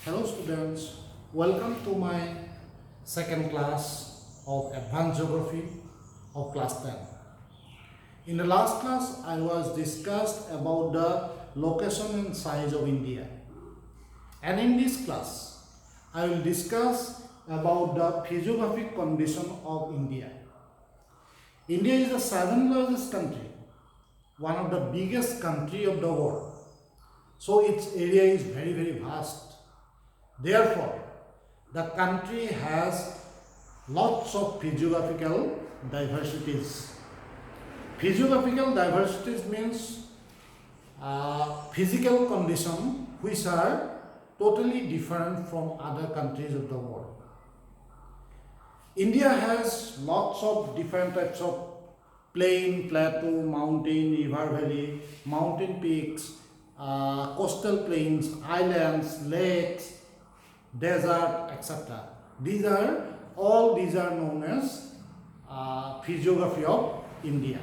Hello students, welcome to my second class of Advanced Geography of class 10. In the last class, I was discussed about the location and size of India. And in this class, I will discuss about the physiographic condition of India. India is the seventh largest country, one of the biggest country of the world. So its area is very vast. Therefore, the country has lots of physiographical diversities. Physiographical diversities means physical conditions which are totally different from other countries of the world. India has lots of different types of plain, plateau, mountain, river valley, mountain peaks, coastal plains, islands, lakes, desert, etc. These are known as physiography of India.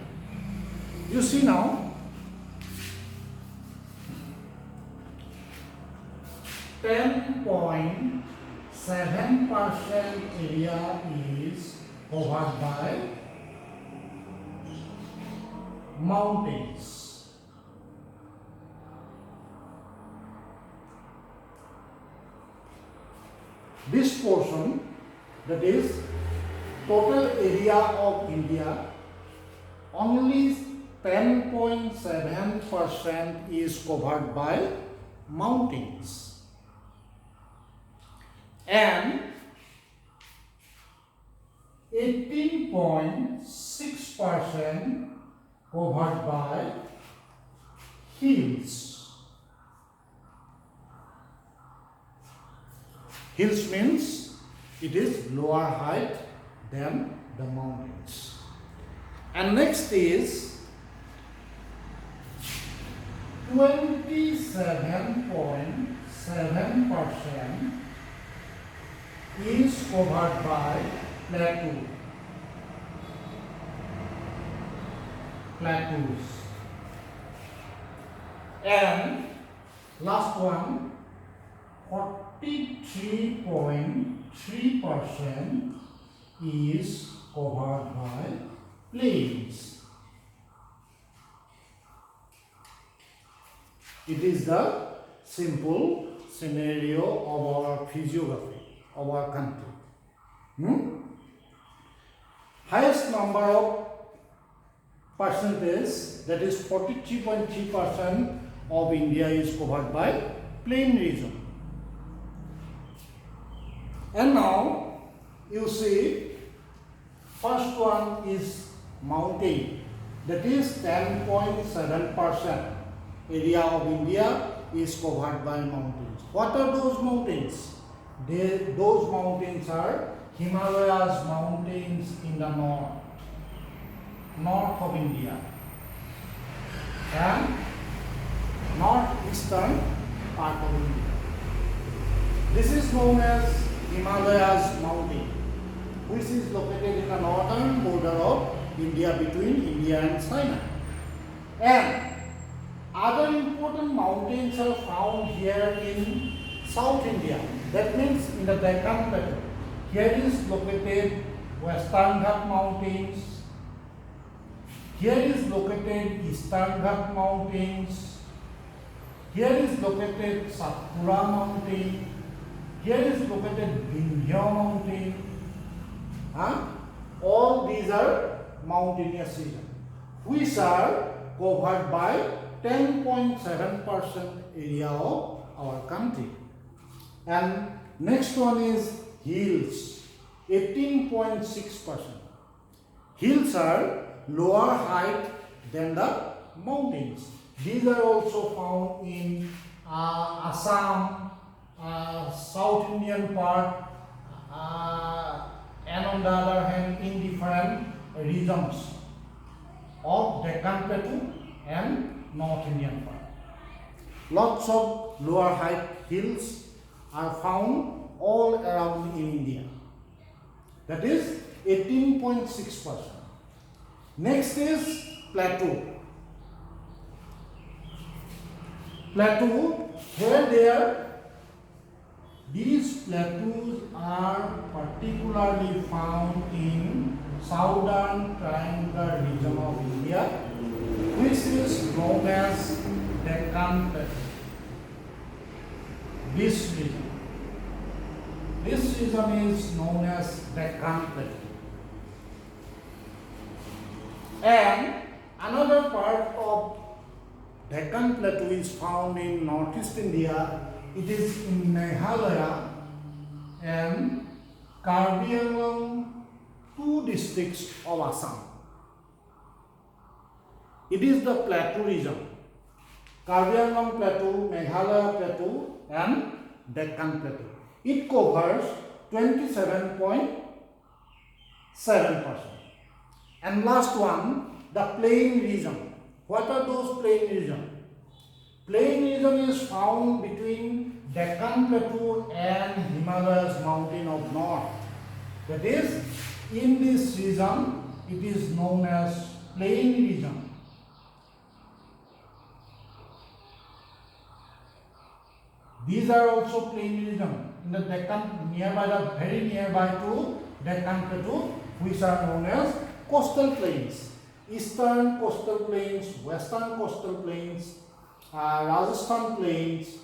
You see now, 10.7% area is covered by mountains. This portion, that is total area of India, only 10.7% is covered by mountains, and 18.6% covered by hills. Hills means it is lower height than the mountains. And next is 27.7% is covered by plateaus. And last one, 43.3% is covered by plains. It is the simple scenario of our physiography of our country. Highest number of percentage, that is 43.3% of India is covered by plain region. And now you see, first one is mountain, that is 10.7% area of India is covered by mountains. What are those mountains? Those mountains are Himalayas mountains in the north of India, and northeastern part of India. This is known as Himalayas mountain, which is located in the northern border of India between India and China. And other important mountains are found here in South India. That means in the Deccan Plateau. Here is located Western Ghat mountains. Here is located Eastern Ghat mountains. Here is located Satpura mountain. Here is located Vindhya mountain. All these are mountainous regions, which are covered by 10.7% area of our country. And next one is hills, 18.6%. Hills are lower height than the mountains. These are also found in Assam, South Indian part, and on the other hand in different regions of Deccan Plateau and North Indian part. Lots of lower height hills are found all around in India. That is 18.6%. Next is plateau. Plateau, here there These plateaus are particularly found in southern triangular region of India, which is known as Deccan Plateau. This region is known as Deccan Plateau. And another part of Deccan Plateau is found in northeast India. It is in Meghalaya and Karbi Anglong, two districts of Assam. It is the plateau region. Karbi Anglong Plateau, Meghalaya Plateau and Deccan Plateau. It covers 27.7%. And last one, the plain region. What are those plain regions? Plain region is found between Deccan Plateau and Himalayas mountain of north. That is, in this region, it is known as plain region. These are also plain region in the Deccan, very nearby to Deccan Plateau, which are known as coastal plains. Eastern coastal plains, western coastal plains, Rajasthan plains,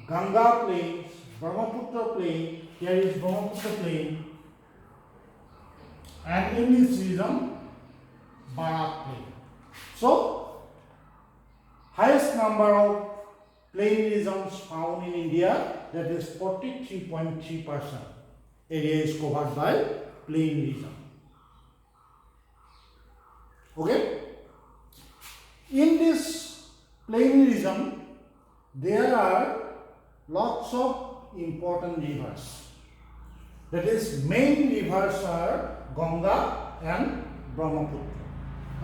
Ganga plains, Brahmaputra plain. Here is Brahmaputra plain, and in this region, Barak plain. So, highest number of plain regions found in India, that is 43.3%. Area is covered by plain region. Okay? In this plain region, there are lots of important rivers. That is, main rivers are Ganga and Brahmaputra.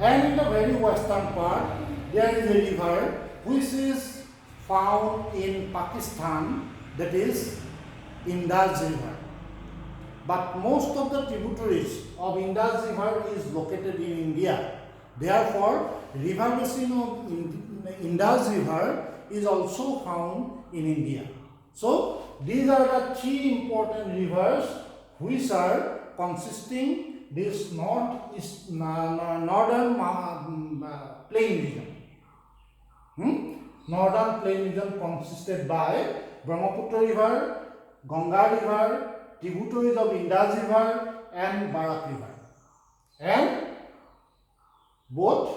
And in the very western part, there is a river which is found in Pakistan, that is Indus River. But most of the tributaries of Indus River is located in India. Therefore, river basin of Indus River is also found in India. So, these are the three important rivers which are consisting this northern plain region. Northern plain region consisted by Brahmaputra River, Ganga River, tributaries of Indus River and Barak River, and both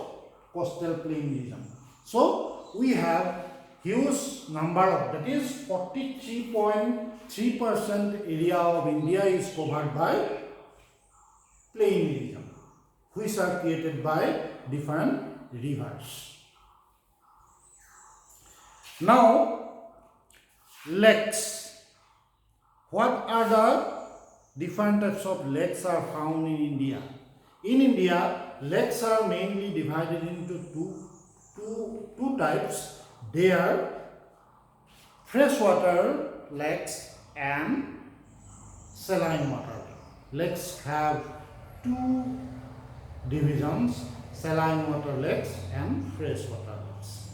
coastal plain region. So, we have huge number of, that is 43.3% area of India is covered by plain region, which are created by different rivers. Now, lakes. What are the different types of lakes are found in India? In India, lakes are mainly divided into two types. They are freshwater lakes and saline water lakes. Lakes have two divisions: saline water lakes and freshwater lakes.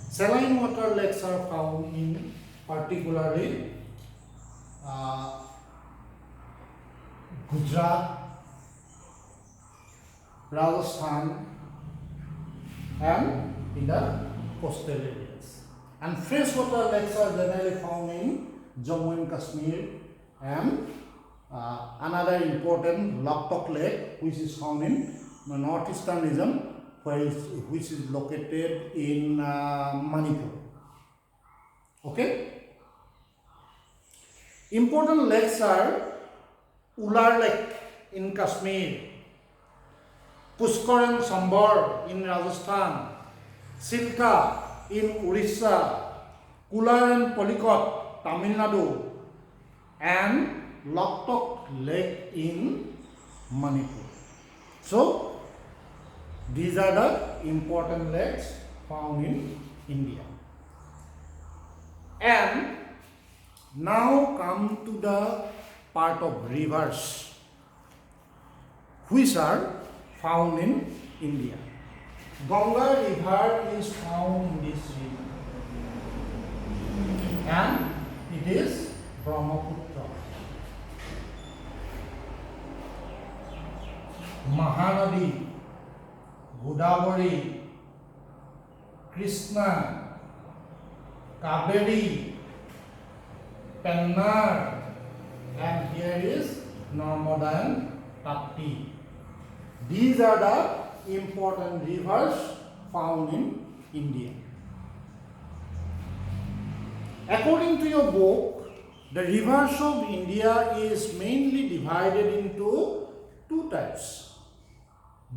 Saline water lakes are found in particularly Gujarat, Rajasthan and in the coastal areas. And freshwater lakes are generally found in Jammu and Kashmir, and another important Loktok Lake, which is found in the northeastern region, which is located in Manipur. Okay? Important lakes are Ular Lake in Kashmir, Pushkar and Sambar in Rajasthan, Silka in Orissa, Kular and Polikot, Tamil Nadu, and Loktok Lake in Manipur. So, these are the important lakes found in India. And now come to the part of rivers which are found in India. Ganga River is found in this region, and it is Brahmaputra, Mahanadi, Godavari, Krishna, Kaveri, Pennar, and here is Narmada and Tapti. These are the important rivers found in India. According to your book, the rivers of India is mainly divided into two types.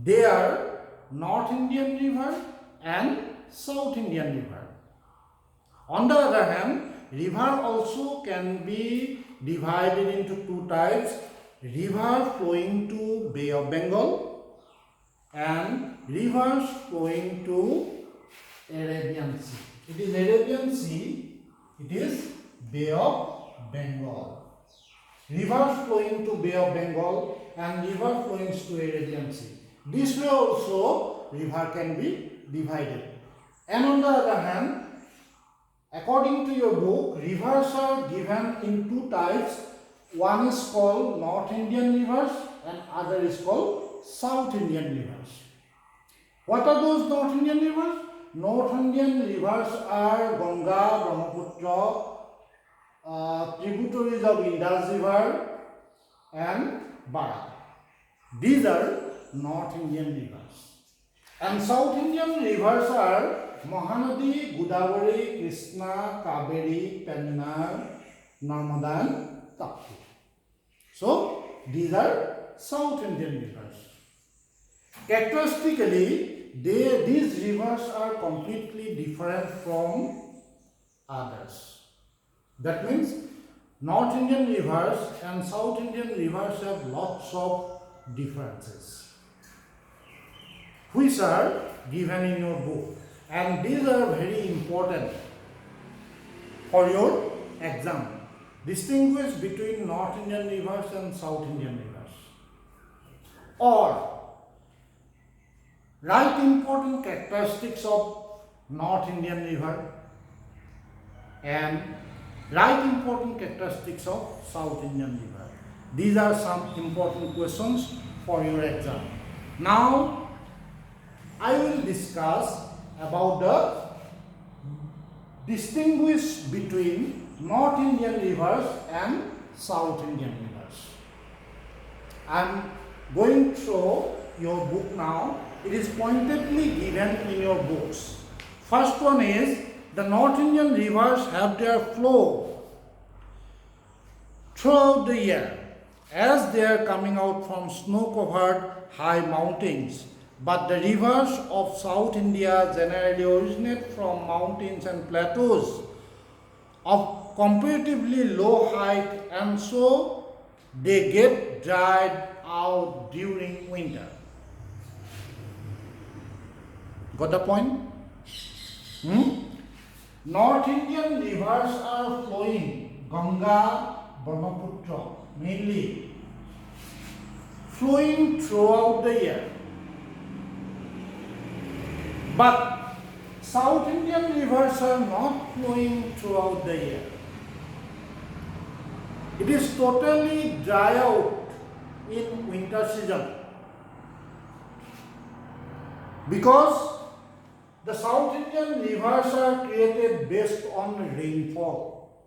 They are North Indian River and South Indian River. On the other hand, river also can be divided into two types: river flowing to Bay of Bengal and rivers flowing to Arabian Sea. It is Arabian Sea, it is Bay of Bengal. Rivers flowing to Bay of Bengal and river flowing to Arabian Sea. This way also river can be divided. And on the other hand, according to your book, rivers are given in two types. One is called North Indian rivers and other is called South Indian rivers. What are those North Indian rivers? North Indian rivers are Ganga, Brahmaputra, tributaries of Indus River and Barak. These are North Indian rivers. And South Indian rivers are Mahanadi, Godavari, Krishna, Kaveri, Pennar, Narmada and Tapti. So, these are South Indian rivers. Characteristically, these rivers are completely different from others. That means North Indian rivers and South Indian rivers have lots of differences, which are given in your book, and these are very important for your exam. Distinguish between North Indian rivers and South Indian rivers, or write important characteristics of North Indian river and write important characteristics of South Indian river. These are some important questions for your exam. Now, I will discuss about the distinguish between North Indian rivers and South Indian rivers. I am going through your book now. It is pointedly given in your books. First one is the North Indian rivers have their flow throughout the year as they are coming out from snow-covered high mountains. But the rivers of South India generally originate from mountains and plateaus of comparatively low height, and so they get dried out during winter. Got the point? North Indian rivers are flowing, Ganga, Brahmaputra, mainly flowing throughout the year. But South Indian rivers are not flowing throughout the year. It is totally dry out in winter season, because the South Indian rivers are created based on rainfall.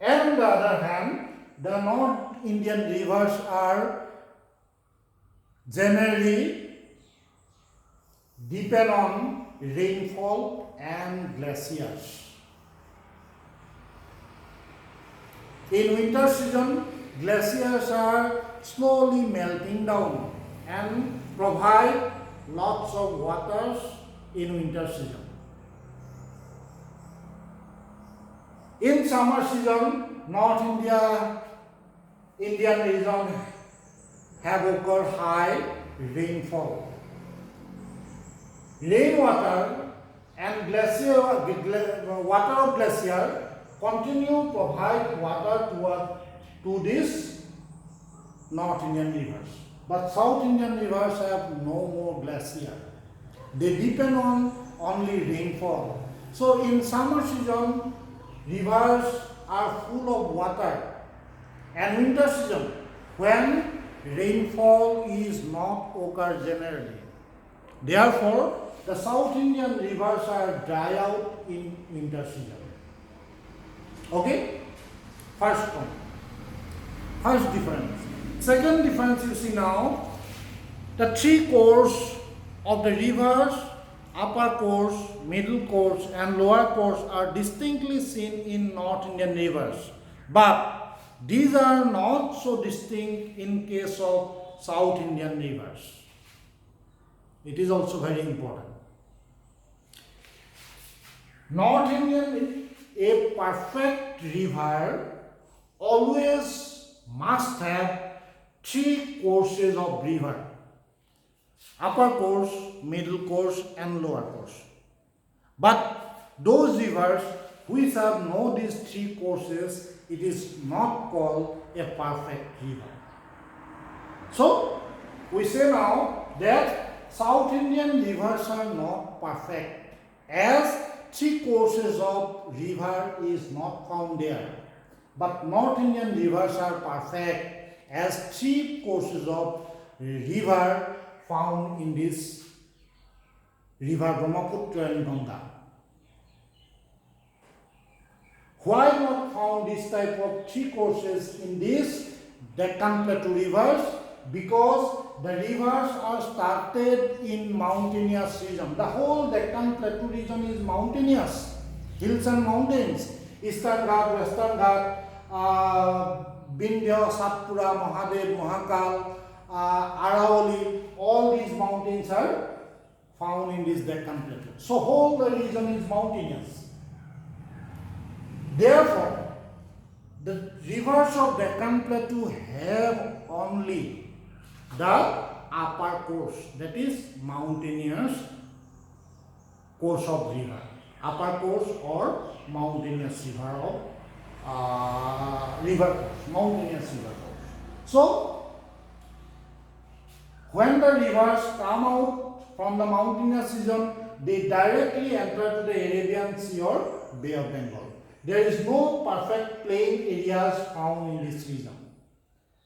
And on the other hand, the North Indian rivers are generally depend on rainfall and glaciers. In winter season, glaciers are slowly melting down and provide lots of waters in winter season. In summer season, North Indian region have occurred high rainfall. Rainwater and water of glacier continue provide water to these North Indian rivers. But South Indian rivers have no more glacier. They depend on only rainfall. So in summer season, rivers are full of water, and winter season when rainfall is not occur generally. Therefore, the South Indian rivers are dry out in winter season. Okay? First point. First difference. Second difference you see now, the three courses of the rivers, upper course, middle course and lower course are distinctly seen in North Indian rivers. But these are not so distinct in case of South Indian rivers. It is also very important. North Indian, a perfect river always must have three courses of river: upper course, middle course and lower course. But those rivers which have no these three courses, it is not called a perfect river. So we say now that South Indian rivers are not perfect, as three courses of river is not found there. But North Indian rivers are perfect, as three courses of river found in this river Brahmaputra and Ganga. Why not found this type of three courses in these Deccan Plateau rivers? Because the rivers are started in mountainous region. The whole Deccan Plateau region is mountainous, hills and mountains. Eastern Ghat, Western Ghat, Vindhya, Satpura, Mahadev, Mahakal, Aravalli, all these mountains are found in this Deccan Plateau. So whole the region is mountainous. Therefore, the rivers of Deccan Plateau have only the upper course, that is mountainous course of river, upper course or mountainous river of river course, mountainous river course. So when the rivers come out from the mountainous region, they directly enter to the Arabian Sea or Bay of Bengal. There is no perfect plain areas found in this region.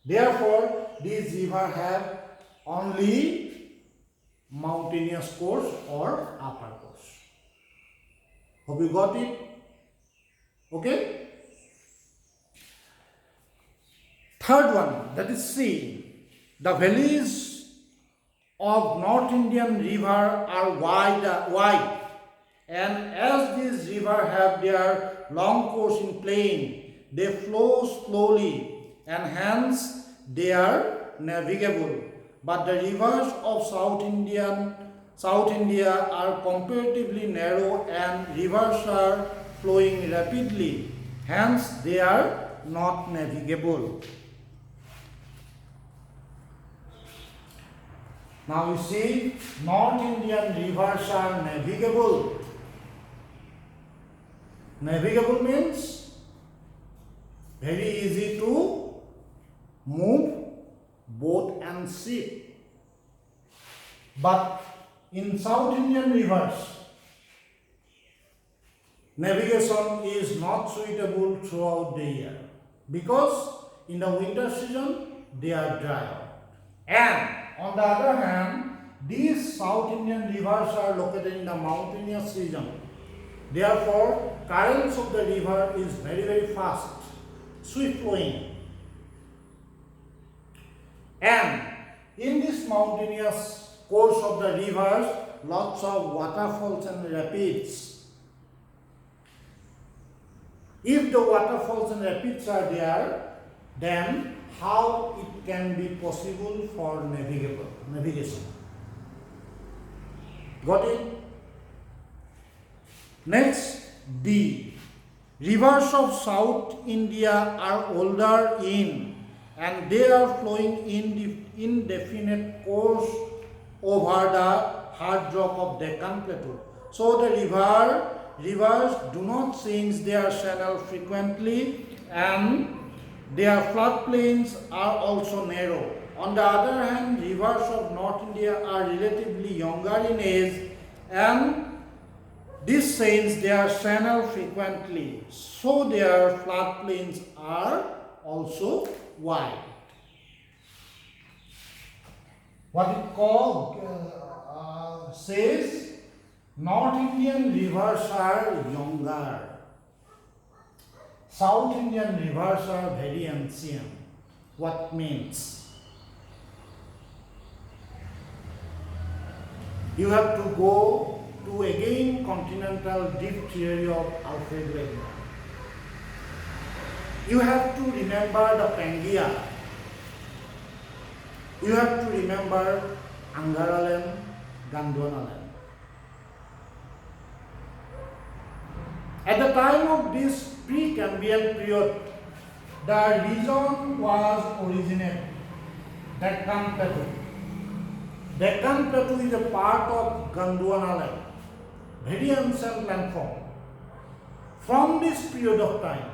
Therefore, these rivers have only mountainous course or upper course. Hope you got it? Okay? Third one, that is C. The valleys of North Indian river are wide, and as these rivers have their long course in plain, they flow slowly and hence they are navigable. But the rivers of South India are comparatively narrow and rivers are flowing rapidly, hence they are not navigable. Now you see, North Indian rivers are navigable. Navigable means very easy to move boat and ship. But in South Indian rivers, navigation is not suitable throughout the year, because in the winter season they are dry out. And on the other hand, these South Indian rivers are located in the mountainous region. Therefore, currents of the river is very fast, swift flowing. And in this mountainous course of the rivers, lots of waterfalls and rapids. If the waterfalls and rapids are there, then how it can be possible for navigation? Got it? Next, D. Rivers of South India are older and they are flowing in indefinite course over the hard rock of Deccan Plateau. So the rivers do not change their channel frequently, and their floodplains are also narrow. On the other hand, rivers of North India are relatively younger in age, and This change their channel frequently, so their floodplains are also wide. What it called says North Indian rivers are younger. South Indian rivers are very ancient. What means? You have to go to again continental deep theory of Alfred Wegener. You have to remember the Pangaea. You have to remember Angaraland, Gondwanaland. At the time of this pre-Cambrian period, the region was originated, Deccan Plateau. Deccan Plateau is a part of Gondwanaland, very ancient landform. From this period of time,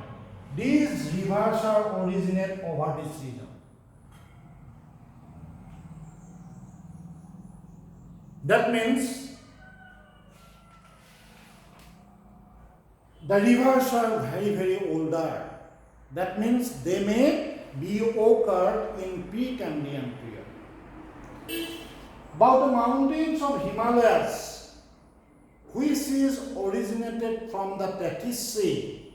these rivers are originated over this region. That means the rivers are very older. That means they may be occurred in pre-Cambrian period. About the mountains of Himalayas, which is originated from the Tethys Sea.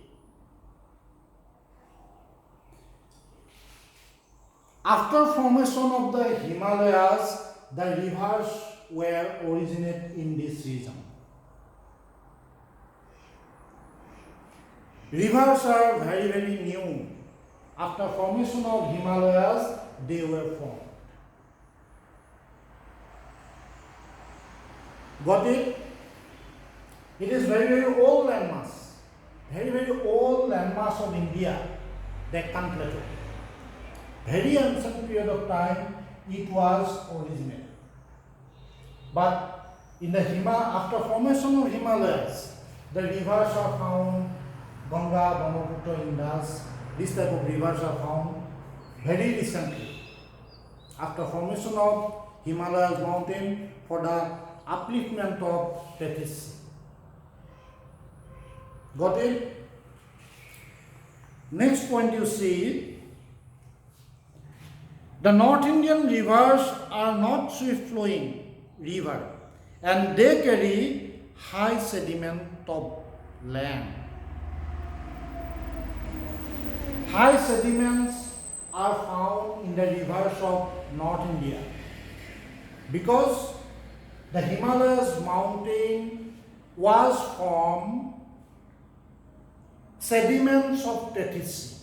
After formation of the Himalayas, the rivers were originated in this region. Rivers are very new. After formation of Himalayas, they were formed. Got it? It is very old landmass. Very old landmass of India, Deccan Plateau. Very ancient period of time it was originated. But in the after formation of Himalayas, the rivers are found, Ganga, Brahmaputra, Indus, this type of rivers are found very recently. After formation of Himalayas mountain for the upliftment of Tethys. Got it? Next point you see, the North Indian rivers are not swift flowing river and they carry high sediment of land. High sediments are found in the rivers of North India because the Himalayas mountain was from sediments of Tethys Sea.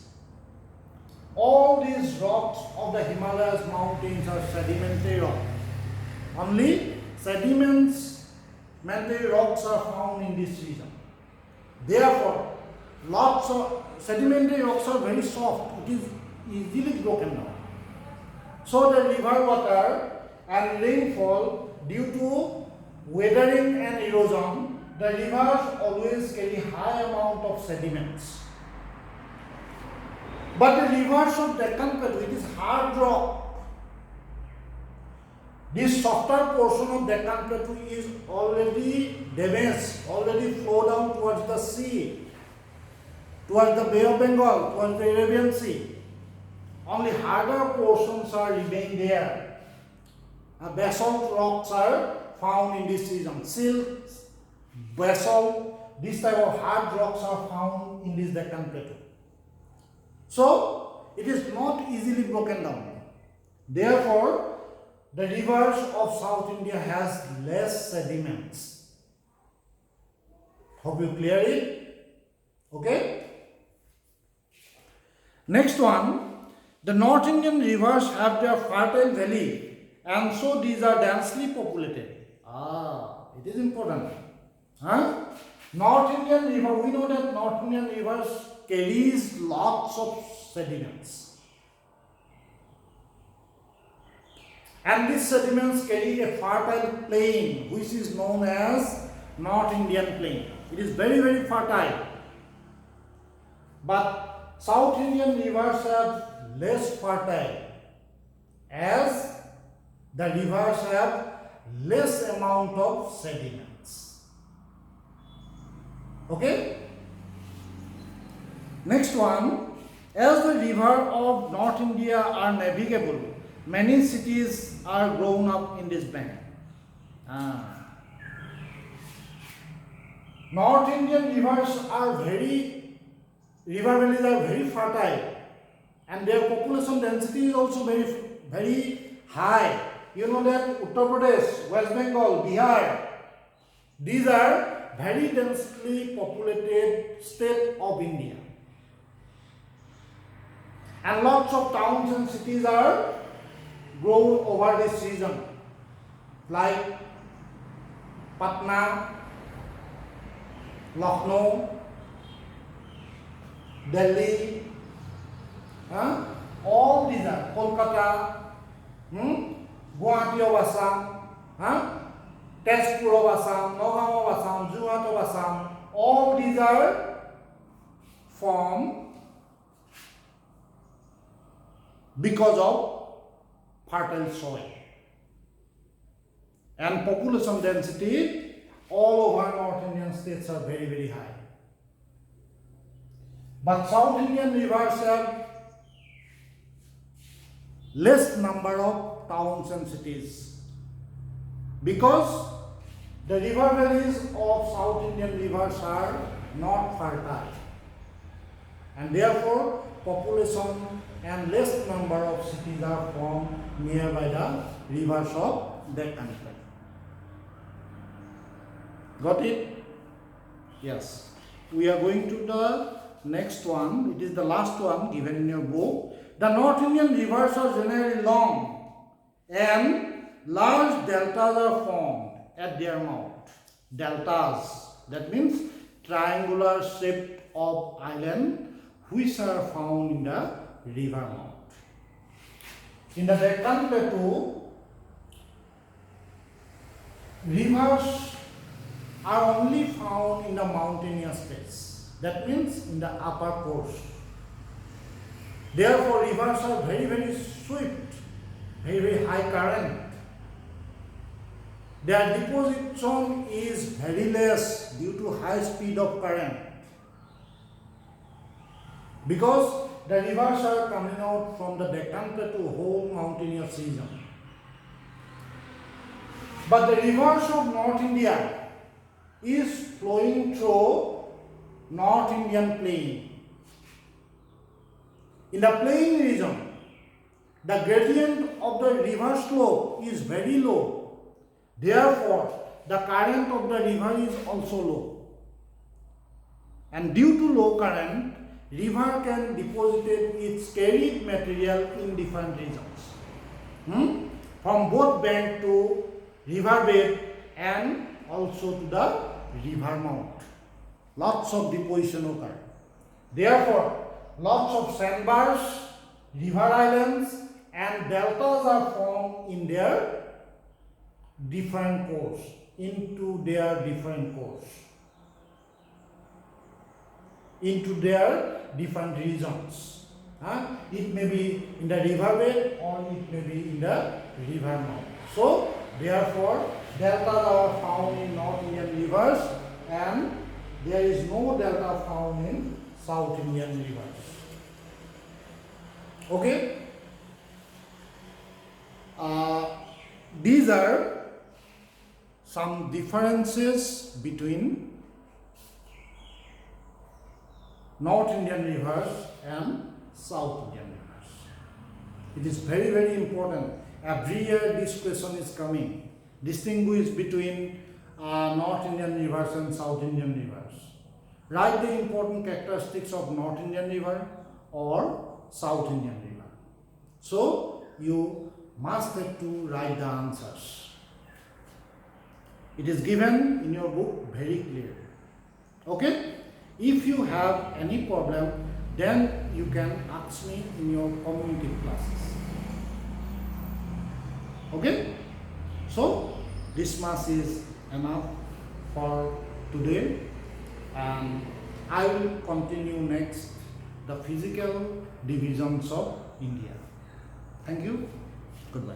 All these rocks of the Himalayas mountains are sedimentary rock. Only sedimentary rocks are found in this region. Therefore, lots of sedimentary rocks are very soft. It is easily broken down. So the river water and rainfall due to weathering and erosion, the rivers always carry high amount of sediments. But the rivers of Deccan Plateau, it is hard rock. This softer portion of Deccan Plateau is already damaged, already flow down towards the sea, towards the Bay of Bengal, towards the Arabian Sea. Only harder portions are remain there. Basalt rocks are found in this region. Silt, basalt, this type of hard rocks are found in this Deccan Plateau. So, it is not easily broken down. Therefore, the rivers of South India has less sediments. Hope you clear it? Okay? Next one, the North Indian rivers have their fertile valley and so these are densely populated. It is important. North Indian river, we know that North Indian rivers carries lots of sediments. And these sediments carry a fertile plain which is known as North Indian plain. It is very fertile. But South Indian rivers are less fertile as the rivers have less amount of sediments. Okay. Next one, as the river of North India are navigable, many cities are grown up in this bank. North Indian rivers are river valleys are very fertile, and their population density is also very high. You know that Uttar Pradesh, West Bengal, Bihar, these are very densely populated state of India. And lots of towns and cities are grown over this region, like Patna, Lucknow, Delhi, all these are Kolkata, Guwahati of Assam, Tezpur of Assam, Nagaon of Assam, Jorhat of Assam, all these are formed because of fertile soil and population density all over North Indian states are very high. But South Indian rivers have less number of towns and cities because the river valleys of South Indian rivers are not fertile, and therefore population and less number of cities are formed nearby the rivers of that country. Got it? Yes. We are going to the next one. It is the last one given in your book. The North Indian rivers are generally long and large deltas are formed at their mouth. Deltas, that means triangular shape of island which are found in the river mouth. In the Deccan Plateau, rivers are only found in the mountainous space. That means in the upper course. Therefore, rivers are very swift, very high current. Their deposition is very less due to high speed of current, because the rivers are coming out from the Deccan Plateau, whole mountainous region. But the rivers of North India is flowing through North Indian plain. In the plain region, the gradient of the river slope is very low. Therefore, the current of the river is also low. And due to low current, river can deposit its carried material in different regions. From both bank to river bed and also to the river mouth. Lots of deposition occur. Therefore, lots of sandbars, river islands and deltas are formed in their different course, into their different regions. It may be in the river bed or it may be in the river mouth. So, therefore, deltas are found in North Indian rivers and there is no delta found in South Indian rivers. Okay? These are some differences between North Indian rivers and South Indian rivers. It is very important. Every year this question is coming. Distinguish between North Indian rivers and South Indian rivers. Write the important characteristics of North Indian river or South Indian river. So you must have to write the answers. It is given in your book very clear. Okay? If you have any problem, then you can ask me in your community classes. Okay? So, this much is enough for today, and I will continue next the physical divisions of India. Thank you. Goodbye.